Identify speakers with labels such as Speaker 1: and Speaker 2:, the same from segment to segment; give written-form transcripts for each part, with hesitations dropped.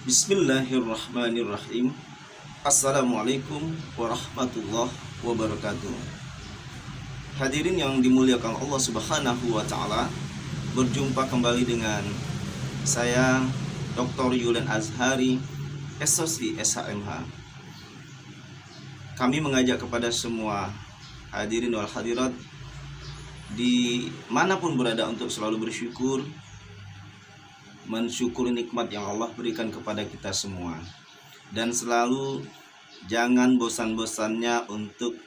Speaker 1: Bismillahirrahmanirrahim. Assalamualaikum warahmatullahi wabarakatuh. Hadirin yang dimuliakan Allah Subhanahu wa taala, berjumpa kembali dengan saya Dr. Yulen Azhari, SOC SHMH. Kami mengajak kepada semua hadirin wal hadirat di manapun berada untuk selalu bersyukur, mensyukuri nikmat yang Allah berikan kepada kita semua, dan selalu jangan bosan-bosannya untuk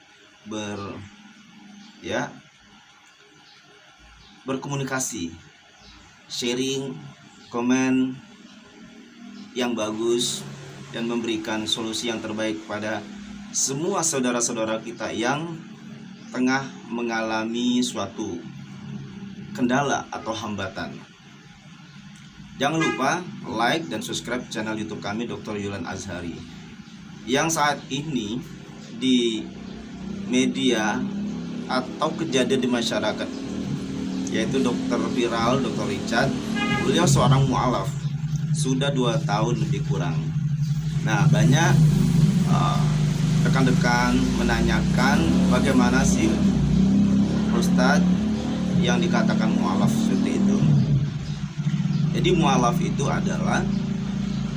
Speaker 1: berkomunikasi, sharing, komen yang bagus, dan memberikan solusi yang terbaik pada semua saudara-saudara kita yang tengah mengalami suatu kendala atau hambatan. Jangan lupa like dan subscribe channel YouTube kami Dr. Yulen Azhari, yang saat ini di media atau kejadian di masyarakat, yaitu dokter viral, Dr. Richard. Beliau seorang mu'alaf, sudah 2 tahun lebih kurang. Nah, banyak rekan-rekan menanyakan bagaimana sih Ustadz yang dikatakan mu'alaf seperti itu. Jadi mu'alaf itu adalah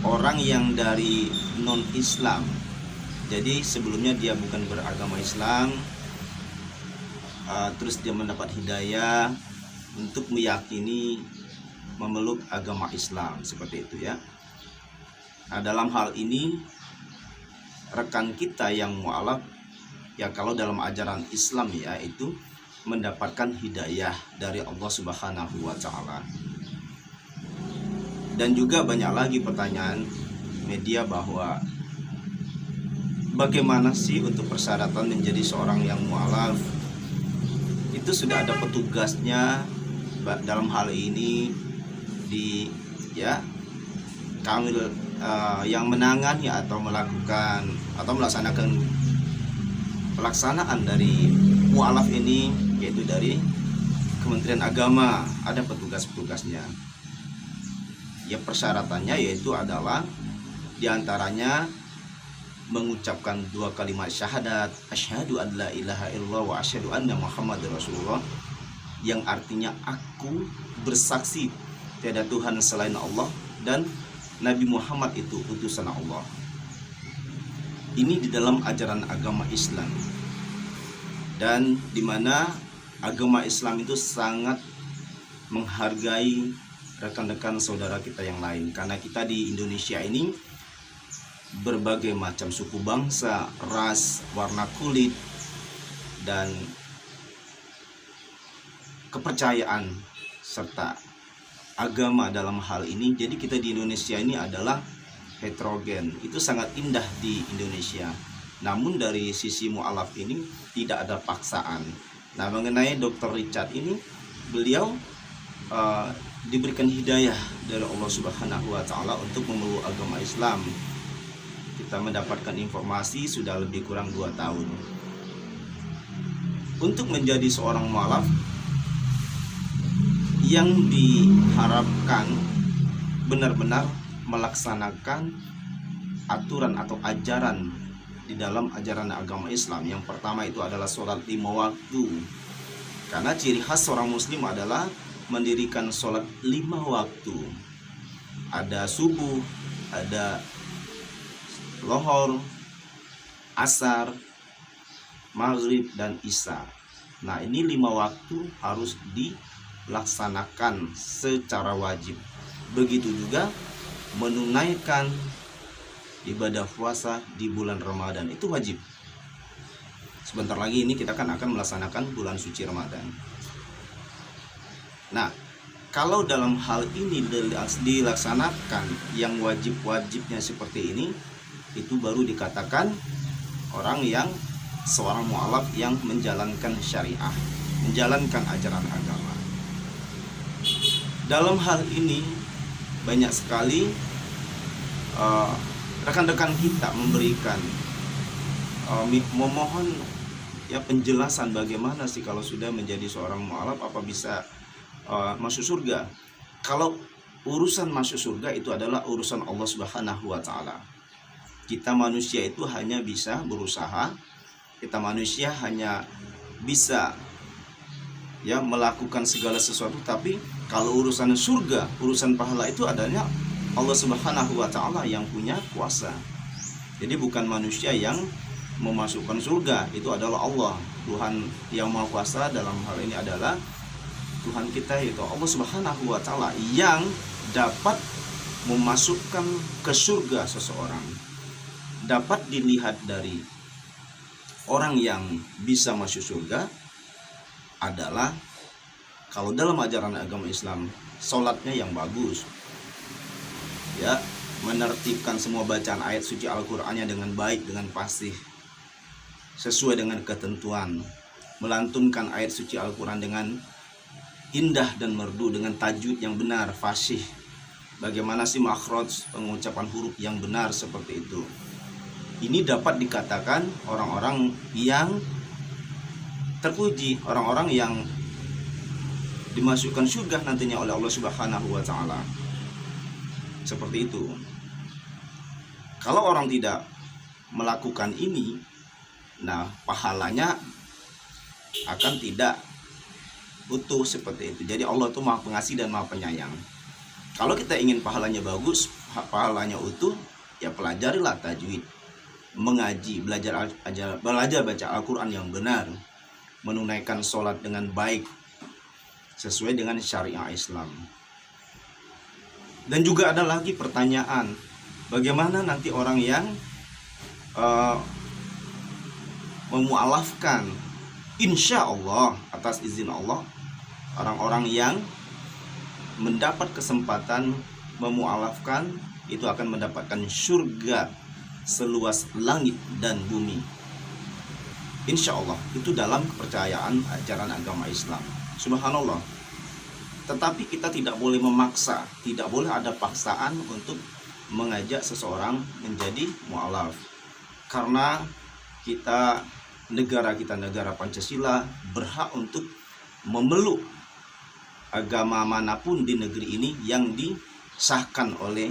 Speaker 1: orang yang dari non-Islam. Jadi sebelumnya dia bukan beragama Islam, terus dia mendapat hidayah untuk meyakini memeluk agama Islam, seperti itu ya. Nah, dalam hal ini rekan kita yang mu'alaf, ya kalau dalam ajaran Islam ya, itu mendapatkan hidayah dari Allah Subhanahu wa taala. Dan juga banyak lagi pertanyaan media bahwa bagaimana sih untuk persyaratan menjadi seorang yang mu'alaf. Itu sudah ada petugasnya dalam hal ini kami yang menangani atau melakukan atau melaksanakan pelaksanaan dari mu'alaf ini, yaitu dari Kementerian Agama. Ada petugas-petugasnya. Ya, persyaratannya yaitu adalah diantaranya mengucapkan 2 kalimat syahadat, asyhadu an la ilaha illallah wa asyhadu anna muhammadar rasulullah, yang artinya aku bersaksi tiada Tuhan selain Allah dan Nabi Muhammad itu utusan Allah. Ini di dalam ajaran agama Islam, dan di mana agama Islam itu sangat menghargai rekan-rekan saudara kita yang lain, karena kita di Indonesia ini berbagai macam suku bangsa, ras, warna kulit, dan kepercayaan serta agama dalam hal ini. Jadi kita di Indonesia ini adalah heterogen. Itu sangat indah di Indonesia. Namun dari sisi mu'alaf ini tidak ada paksaan. Nah, mengenai Dr. Richard ini, beliau diberikan hidayah dari Allah Subhanahu wa taala untuk memeluk agama Islam. Kita mendapatkan informasi sudah lebih kurang 2 tahun. Untuk menjadi seorang mu'alaf, yang diharapkan benar-benar melaksanakan aturan atau ajaran di dalam ajaran agama Islam. Yang pertama itu adalah sholat 5 waktu. Karena ciri khas seorang muslim adalah mendirikan sholat 5 waktu. Ada subuh, ada lohor, asar, maghrib, dan isya. Nah, ini 5 waktu harus dilaksanakan secara wajib. Begitu juga menunaikan ibadah puasa di bulan Ramadan, itu wajib. Sebentar lagi ini kita akan melaksanakan bulan suci Ramadan. Nah, kalau dalam hal ini dilaksanakan yang wajib-wajibnya seperti ini, itu baru dikatakan orang yang seorang mu'alaf yang menjalankan syariah, menjalankan ajaran agama. Dalam hal ini banyak sekali rekan-rekan kita memberikan memohon ya penjelasan bagaimana sih kalau sudah menjadi seorang mu'alaf, apa bisa masuk surga. Kalau urusan masuk surga itu adalah urusan Allah Subhanahu wa taala. Kita manusia itu hanya bisa berusaha, kita manusia hanya bisa ya melakukan segala sesuatu, tapi kalau urusan surga, urusan pahala itu adanya Allah Subhanahu wa taala yang punya kuasa. Jadi bukan manusia yang memasukkan surga, itu adalah Allah. Tuhan yang Maha Kuasa dalam hal ini adalah Tuhan kita, yaitu Allah Subhanahu wa taala, yang dapat memasukkan ke surga seseorang. Dapat dilihat dari orang yang bisa masuk surga adalah kalau dalam ajaran agama Islam, sholatnya yang bagus, ya, menertibkan semua bacaan ayat suci Al-Qur'annya dengan baik, dengan fasih, sesuai dengan ketentuan, melantunkan ayat suci Al-Quran dengan indah dan merdu, dengan tajwid yang benar, fasih. Bagaimana sih makhraj, pengucapan huruf yang benar seperti itu. Ini dapat dikatakan orang-orang yang terpuji, orang-orang yang dimasukkan surga nantinya oleh Allah Subhanahu wa taala. Seperti itu. Kalau orang tidak melakukan ini, nah pahalanya akan tidak utuh seperti itu. Jadi Allah itu Maha Pengasih dan Maha Penyayang. Kalau kita ingin pahalanya bagus, pahalanya utuh, ya pelajarilah tajwid, mengaji, belajar baca Al-Quran yang benar, menunaikan sholat dengan baik sesuai dengan syariat Islam. Dan juga ada lagi pertanyaan, bagaimana nanti orang yang memualafkan, insya Allah atas izin Allah, orang-orang yang mendapat kesempatan memualafkan itu akan mendapatkan surga seluas langit dan bumi. Insya Allah itu dalam kepercayaan ajaran agama Islam. Subhanallah. Tetapi kita tidak boleh memaksa, tidak boleh ada paksaan untuk mengajak seseorang menjadi mualaf. Karena negara kita negara Pancasila, berhak untuk memeluk agama manapun di negeri ini yang disahkan oleh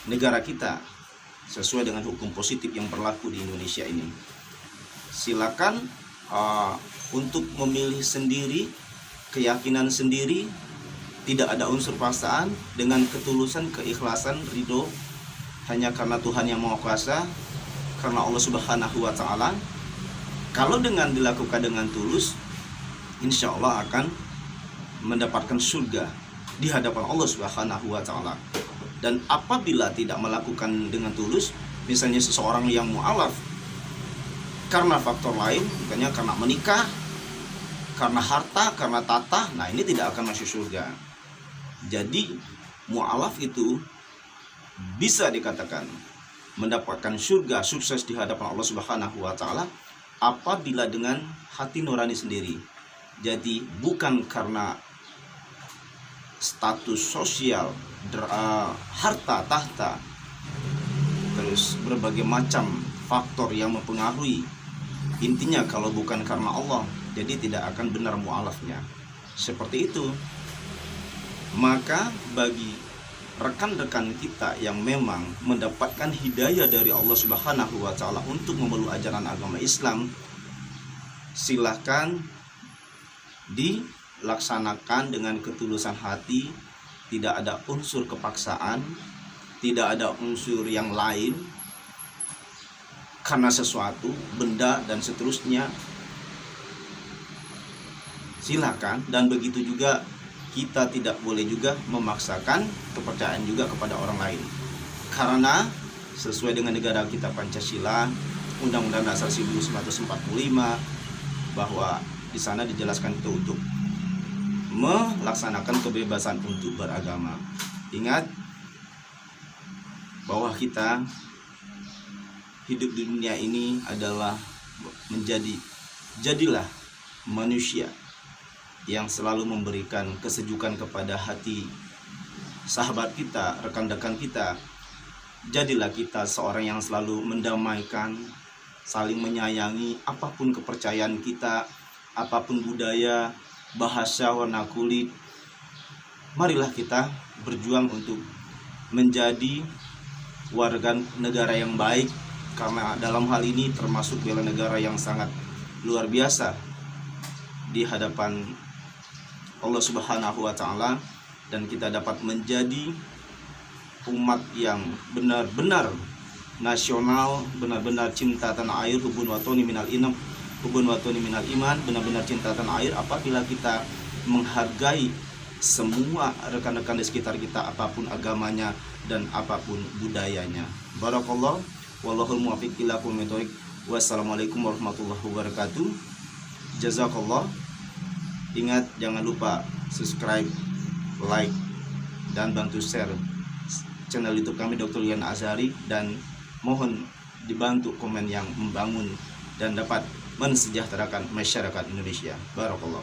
Speaker 1: negara kita sesuai dengan hukum positif yang berlaku di Indonesia ini. Silakan untuk memilih sendiri, keyakinan sendiri, tidak ada unsur paksaan, dengan ketulusan, keikhlasan, ridho, hanya karena Tuhan yang Maha Kuasa, karena Allah Subhanahu wa taala. Kalau dilakukan dengan tulus, insya Allah akan mendapatkan surga di hadapan Allah Subhanahu wa taala. Dan apabila tidak melakukan dengan tulus, misalnya seseorang yang mu'alaf karena faktor lain, misalnya karena menikah, karena harta, karena tata, nah ini tidak akan masuk surga. Jadi mu'alaf itu bisa dikatakan mendapatkan surga, sukses di hadapan Allah Subhanahu wa taala apabila dengan hati nurani sendiri. Jadi bukan karena status sosial, harta, tahta, terus berbagai macam faktor yang mempengaruhi. Intinya kalau bukan karena Allah, jadi tidak akan benar mu'alafnya. Seperti itu. Maka bagi rekan-rekan kita yang memang mendapatkan hidayah dari Allah Subhanahu wa taala untuk memeluk ajaran agama Islam, silahkan dilaksanakan dengan ketulusan hati, tidak ada unsur kepaksaan, tidak ada unsur yang lain karena sesuatu, benda dan seterusnya. Silakan. Dan begitu juga kita tidak boleh juga memaksakan kepercayaan juga kepada orang lain, karena sesuai dengan negara kita Pancasila, Undang-Undang Dasar 1945, bahwa di sana dijelaskan itu untuk melaksanakan kebebasan untuk beragama. Ingat bahwa kita hidup di dunia ini adalah jadilah manusia yang selalu memberikan kesejukan kepada hati sahabat kita, rekan-rekan kita. Jadilah kita seorang yang selalu mendamaikan, saling menyayangi, apapun kepercayaan kita, apapun budaya, bahasa, warna kulit, marilah kita berjuang untuk menjadi warga negara yang baik, karena dalam hal ini termasuk bela negara yang sangat luar biasa di hadapan Allah Subhanahu wa Ta'ala, dan kita dapat menjadi umat yang benar-benar nasional, benar-benar cinta tanah air, hubun watoni minal iman, benar-benar cinta tanah air apabila kita menghargai semua rekan-rekan di sekitar kita, apapun agamanya dan apapun budayanya. Barakallah, wallahul muwaffiq ila aqwamit thoriq. Wassalamualaikum warahmatullahi wabarakatuh. Jazakallah. Ingat, jangan lupa subscribe, like, dan bantu share channel YouTube kami Dr. Lian Azhari, dan mohon dibantu komen yang membangun dan dapat mensejahterakan masyarakat Indonesia. Barakallah.